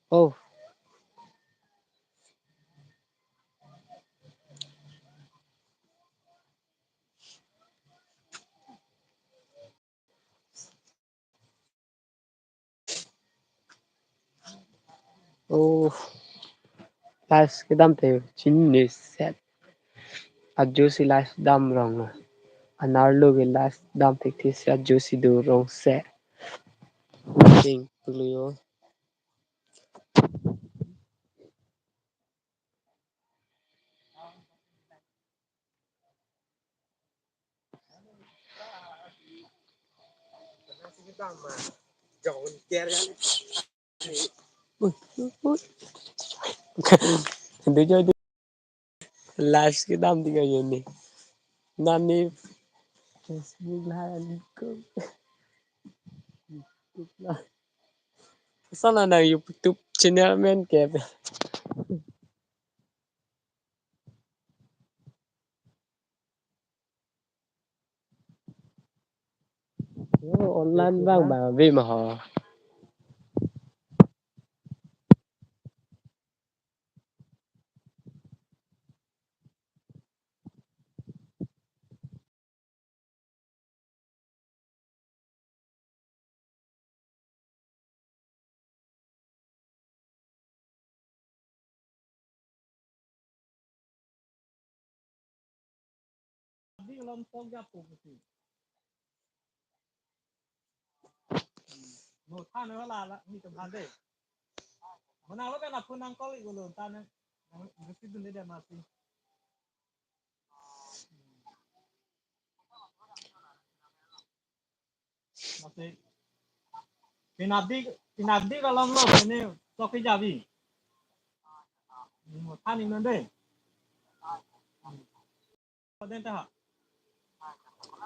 Oh, oh, last cái đam thì chính là set. Adjusi last đam wrong à. Anarlo cái last đam thì adjusi do wrong set. Thing, Tulio. Ui, ui. Đứa chơi last cái đam thì cái gì nè. Nam ni Facebook live sana na YouTube channel men kẹp. Online vang bà vì mà họ một than nữa là như tầm than đấy mà nào lúc nào phun năng có lì của lợn tan đấy nó cứ đun để mà xí mà xí pinabdi kalau lo ini toki jabi một than nữa đấy có đến ta